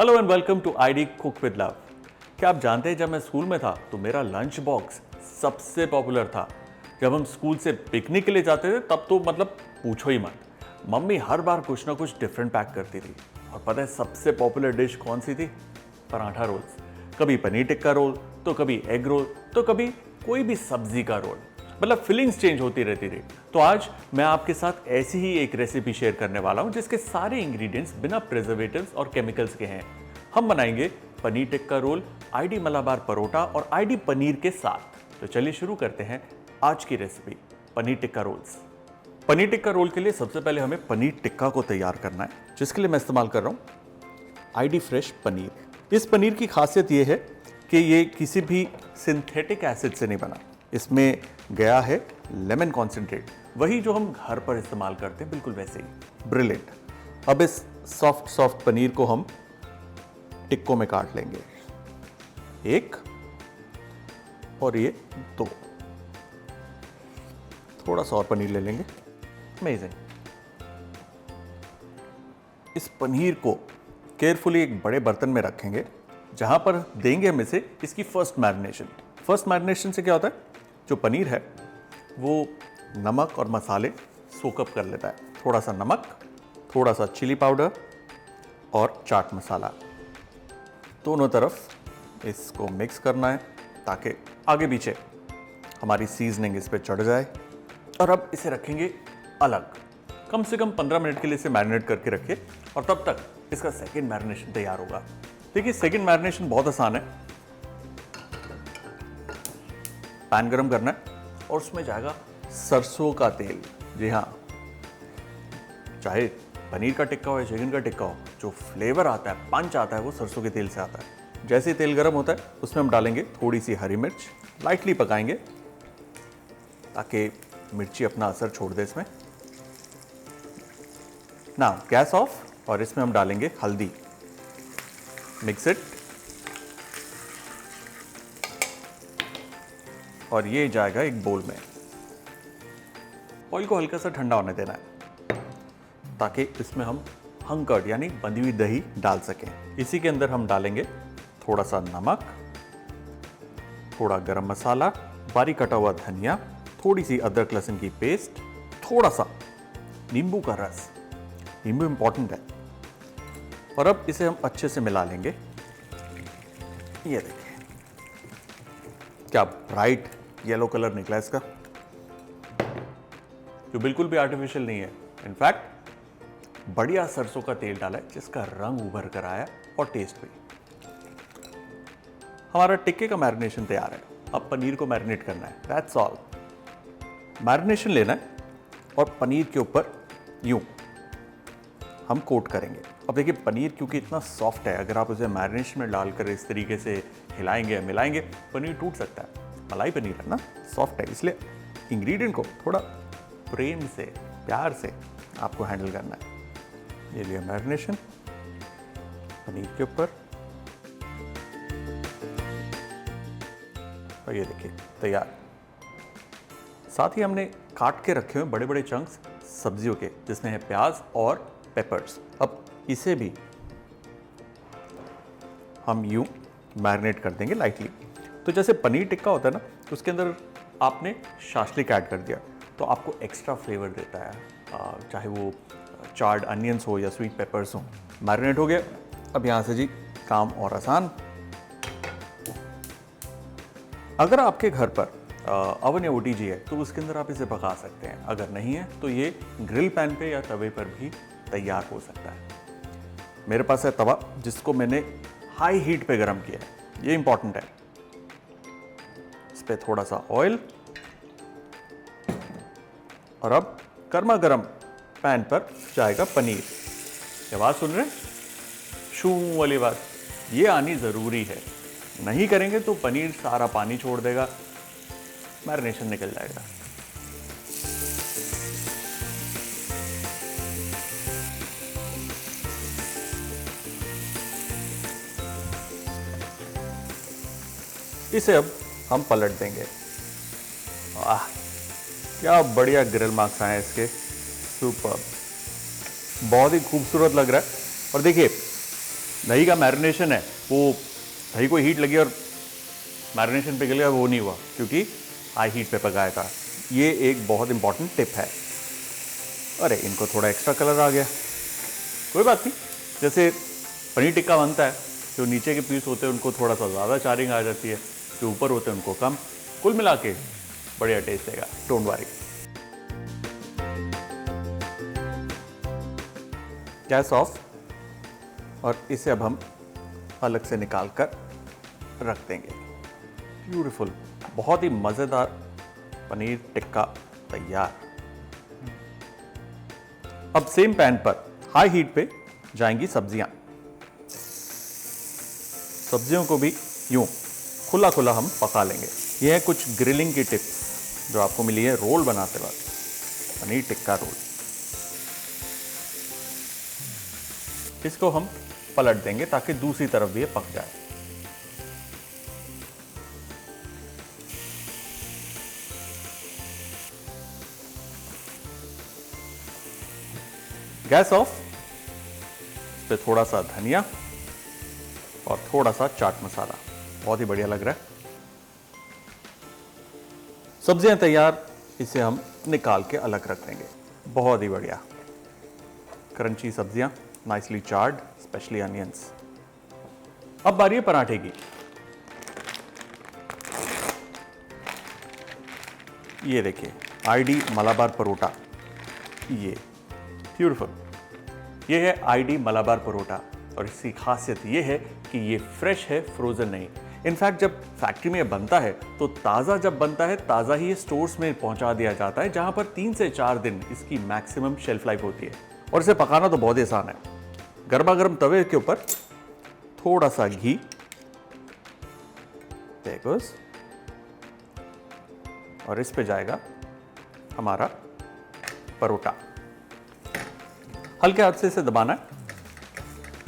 Hello and welcome to ID cook with love. क्या आप जानते हैं, जब मैं स्कूल में था तो मेरा लंच बॉक्स सबसे पॉपुलर था। जब हम स्कूल से पिकनिक के लिए जाते थे तब तो मतलब पूछो ही मत। मम्मी हर बार कुछ ना कुछ डिफरेंट पैक करती थी। और पता है सबसे पॉपुलर डिश कौन सी थी? पराठा रोल्स। कभी पनीर टिक्का रोल, तो कभी एग रोल, तो कभी कोई भी सब्जी का रोल। मतलब फीलिंग्स चेंज होती रहती थी। तो आज मैं आपके साथ ऐसी ही एक रेसिपी शेयर करने वाला हूं जिसके सारे इंग्रेडिएंट्स बिना प्रिजर्वेटिव्स और केमिकल्स के हैं। हम बनाएंगे पनीर टिक्का रोल आईडी मलाबार परोठा और आईडी पनीर के साथ। तो चलिए शुरू करते हैं आज की recipe, paneer tikka rolls. Paneer tikka roll के लिए सबसे पहले हमें पनीर टिक्का को तैयार करना है, जिसके लिए मैं इस्तेमाल कर रहा हूं आईडी फ्रेश पनीर। इस पनीर की खासियत यह है कि ये किसी भी सिंथेटिक एसिड से नहीं बना। इसमें गया है लेमन कॉन्सेंट्रेट, वही जो हम घर पर इस्तेमाल करते हैं, बिल्कुल वैसे ही। ब्रिलियंट। अब इस सॉफ्ट पनीर को हम टिक्कों में काट लेंगे, एक और ये दो। थोड़ा सा और पनीर ले लेंगे। अमेजिंग। इस पनीर को केयरफुली एक बड़े बर्तन में रखेंगे, जहां पर देंगे हम इसे इसकी फर्स्ट मैरिनेशन। फर्स्ट मैरिनेशन से क्या होता है, जो पनीर है वो नमक और मसाले सोकअप कर लेता है। थोड़ा सा नमक, थोड़ा सा चिली पाउडर और चाट मसाला, दोनों तरफ इसको मिक्स करना है ताकि आगे पीछे हमारी सीजनिंग इस पर चढ़ जाए। और अब इसे रखेंगे अलग। कम से कम 15 मिनट के लिए इसे मैरिनेट करके रखिए और तब तक इसका सेकेंड मैरिनेशन तैयार होगा। देखिए सेकेंड मैरिनेशन बहुत आसान है। पैन गरम करना है और उसमें जाएगा सरसों का तेल। जी हाँ, चाहे पनीर का टिक्का हो या चिकन का टिक्का हो, जो फ्लेवर आता है, पंच आता है, वो सरसों के तेल से आता है। जैसे ही तेल गरम होता है उसमें हम डालेंगे थोड़ी सी हरी मिर्च। लाइटली पकाएंगे ताकि मिर्ची अपना असर छोड़ दे इसमें। ना गैस ऑफ, और इसमें हम डालेंगे हल्दी। Mix it. और ये जाएगा एक बोल में। ऑयल को हल्का सा ठंडा होने देना है ताकि इसमें हम हंकर्ड यानी बंधी हुई दही डाल सकें। इसी के अंदर हम डालेंगे थोड़ा सा नमक, थोड़ा गरम मसाला, बारीक कटा हुआ धनिया, थोड़ी सी अदरक लहसुन की पेस्ट, थोड़ा सा नींबू का रस। नींबू इंपॉर्टेंट है। और अब इसे हम अच्छे से मिला लेंगे। ये देखिए क्या ब्राइट येलो कलर निकला इसका, जो बिल्कुल भी आर्टिफिशियल नहीं है। इनफैक्ट बढ़िया सरसों का तेल डाला है जिसका रंग उभर कर आया और टेस्ट भी। हमारा टिक्के का मैरिनेशन तैयार है। अब पनीर को मैरिनेट करना है, दैट्स ऑल। मैरिनेशन लेना है और पनीर के ऊपर यूं हम कोट करेंगे। अब देखिए पनीर क्योंकि इतना सॉफ्ट है, अगर आप उसे मैरिनेशन में डालकर इस तरीके से हिलाएंगे मिलाएंगे, पनीर टूट सकता है। मलाई पनीर है ना, सॉफ्ट है, इसलिए इंग्रेडिएंट को थोड़ा प्रेम से, प्यार से आपको हैंडल करना है। ये लिया मैरिनेशन पनीर के ऊपर, और ये देखिए तैयार। साथ ही हमने काट के रखे हुए बड़े बड़े चंक्स सब्जियों के, जिसमें है प्याज और पेपर्स। अब इसे भी हम यूं मैरिनेट कर देंगे लाइटली। तो जैसे पनीर टिक्का होता है ना, उसके अंदर आपने शास्लिक ऐड कर दिया तो आपको एक्स्ट्रा फ्लेवर देता है, चाहे वो चार्ड अनियंस हो या स्वीट पेपर्स हो। मैरिनेट हो गया। अब यहाँ से जी काम और आसान। अगर आपके घर पर अवन या ओटीजी है तो उसके अंदर आप इसे पका सकते हैं। अगर नहीं है तो ये ग्रिल पैन पे या तवे पर भी तैयार हो सकता है। मेरे पास है तवा, जिसको मैंने हाई हीट पे गरम किया है। ये इंपॉर्टेंट है। इस पे थोड़ा सा ऑयल, और अब गर्मा गर्म पैन पर जाएगा पनीर। ये आवाज सुन रहे हैं, शू वाली बात, ये आनी जरूरी है। नहीं करेंगे तो पनीर सारा पानी छोड़ देगा, मैरिनेशन निकल जाएगा। इसे अब हम पलट देंगे। वाह, क्या बढ़िया ग्रिल मार्क्स आए इसके, सुपर, बहुत ही खूबसूरत लग रहा है। और देखिए दही का मैरिनेशन है, वो दही को हीट लगी और मैरिनेशन पिघल गया, वो नहीं हुआ क्योंकि हाई हीट पे पकाया था। ये एक बहुत इंपॉर्टेंट टिप है। अरे इनको थोड़ा एक्स्ट्रा कलर आ गया, कोई बात नहीं। जैसे पनीर टिक्का बनता है, जो नीचे के पीस होते हैं उनको थोड़ा सा ज़्यादा चारिंग आ जाती है, जो ऊपर होते हैं उनको कम। कुल मिला के बढ़िया टेस्ट देगा, डोंट वरी। गैस ऑफ, और इसे अब हम अलग से निकाल कर रख देंगे। ब्यूटीफुल, बहुत ही मज़ेदार पनीर टिक्का तैयार। अब सेम पैन पर हाई हीट पे जाएंगी सब्जियां। सब्जियों को भी यूं खुला खुला हम पका लेंगे। यह है कुछ ग्रिलिंग की टिप्स जो आपको मिली है रोल बनाते वक्त, पनीर टिक्का रोल। इसको हम पलट देंगे ताकि दूसरी तरफ भी ये पक जाए। गैस ऑफ, इस पे थोड़ा सा धनिया और थोड़ा सा चाट मसाला, बहुत ही बढ़िया लग रहा है। सब्जियां तैयार, इसे हम निकाल के अलग रख देंगे। बहुत ही बढ़िया क्रंची सब्जियां, नाइसली चार्ड, स्पेशली अनियंस। अब बारी है पराठे की। ये देखिए, आईडी मलाबार परोठा, ये ब्यूटीफुल। ये है आईडी मलाबार परोठा, और इसकी खासियत ये है कि ये फ्रेश है, फ्रोजन नहीं। इनफैक्ट जब फैक्ट्री में बनता है तो ताज़ा जब बनता है, ताज़ा ही ये स्टोर्स में पहुंचा दिया जाता है, जहां पर 3 से 4 दिन इसकी मैक्सिमम शेल्फ लाइफ होती है। और इसे पकाना तो बहुत ही आसान है। गर्मा गर्म तवे के ऊपर थोड़ा सा घी, देखोस, और इस पे जाएगा हमारा परोठा। हल्के हाथ से इसे दबाना है,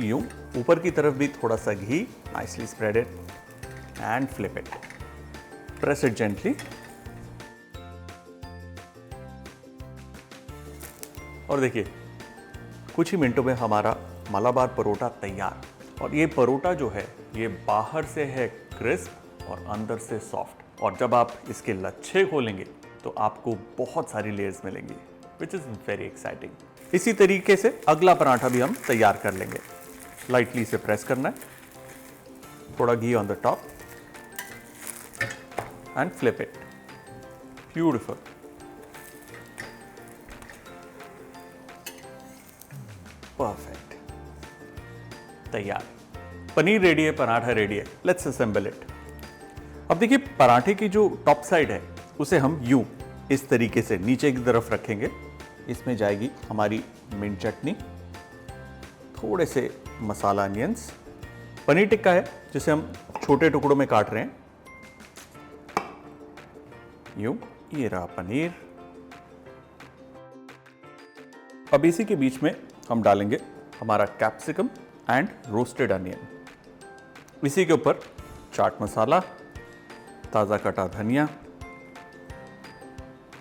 यूं ऊपर की तरफ भी थोड़ा सा घी, nicely spread it and flip it, press it gently. और देखिए, कुछ ही मिनटों में हमारा मलाबार परोठा तैयार। और ये परोठा जो है, ये बाहर से है क्रिस्प और अंदर से सॉफ्ट, और जब आप इसके लच्छे खोलेंगे तो आपको बहुत सारी लेयर्स मिलेंगी, विच इज़ वेरी एक्साइटिंग। इसी तरीके से अगला पराठा भी हम तैयार कर लेंगे। लाइटली इसे प्रेस करना है, थोड़ा घी on the top and flip it, beautiful. Perfect, तैयार। पनीर रेडी है, पराठा रेडी है, लेट्स असेंबल इट। अब देखिए, पराठे की जो टॉप साइड है उसे हम यूं इस तरीके से नीचे की तरफ रखेंगे। इसमें जाएगी हमारी मिंट चटनी, थोड़े से मसाला अनियंस, पनीर टिक्का है जिसे हम छोटे टुकड़ों में काट रहे हैं, यूं, ये रहा पनीर। अब इसी के बीच में हम डालेंगे हमारा कैप्सिकम एंड रोस्टेड अनियन। इसी के ऊपर चाट मसाला, ताज़ा कटा धनिया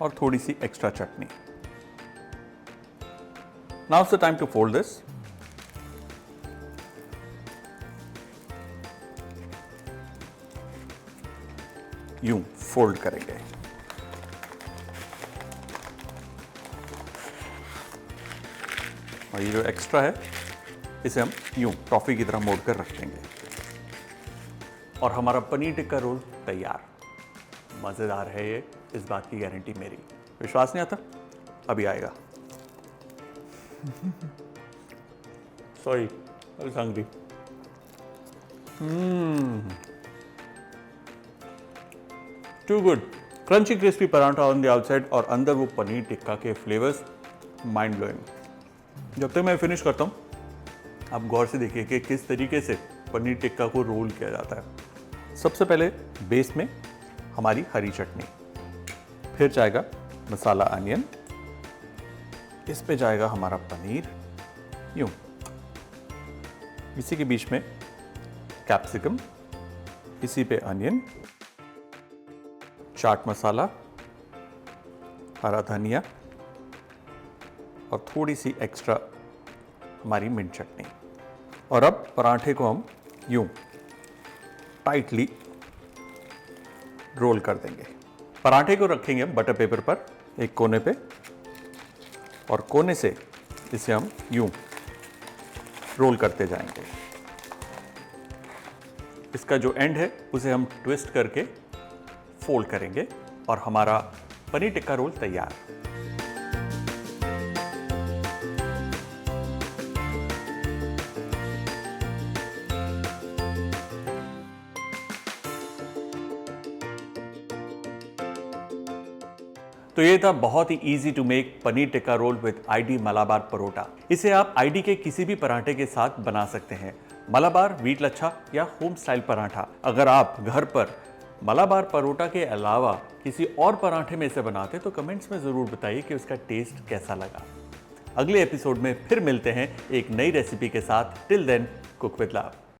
और थोड़ी सी extra chutney. Now it's the time to fold this. यूं फोल्ड करेंगे। और ये जो एक्स्ट्रा है इसे हम यूं टॉफी की तरह मोड़ कर रख देंगे। और हमारा पनीर टिक्का रोल तैयार। मज़ेदार है ये, इस बात की गारंटी मेरी। विश्वास नहीं आता? अभी आएगा। Sorry, I was hungry. Too good. Crunchy crispy paratha on the outside और अंदर वो पनीर टिक्का के फ्लेवर्स, माइंड ब्लोइंग। जब तक मैं फिनिश करता हूँ, आप गौर से देखिए कि किस तरीके से पनीर टिक्का को रोल किया जाता है। सबसे पहले बेस में हमारी हरी चटनी, फिर जाएगा मसाला अनियन, इस पे जाएगा हमारा पनीर, यूं, इसी के बीच में कैप्सिकम, इसी पे अनियन, चाट मसाला, हरा धनिया और थोड़ी सी एक्स्ट्रा हमारी मिंट चटनी। और अब पराठे को हम यूं टाइटली रोल कर देंगे। पराठे को रखेंगे बटर पेपर पर एक कोने पे और कोने से इसे हम यूं रोल करते जाएंगे। इसका जो एंड है उसे हम ट्विस्ट करके फोल्ड करेंगे और हमारा पनीर टिक्का रोल तैयार। तो ये था बहुत ही easy to make paneer tikka roll with ID Malabar parotta. इसे आप आईडी के किसी भी पराठे के साथ बना सकते हैं, मलाबार, व्हीट लच्छा या होम स्टाइल पराठा। अगर आप घर पर मलाबार परोटा के अलावा किसी और पराठे में इसे बनाते तो कमेंट्स में ज़रूर बताइए कि उसका टेस्ट कैसा लगा। अगले एपिसोड में फिर मिलते हैं एक नई रेसिपी के साथ। Till then, cook with love.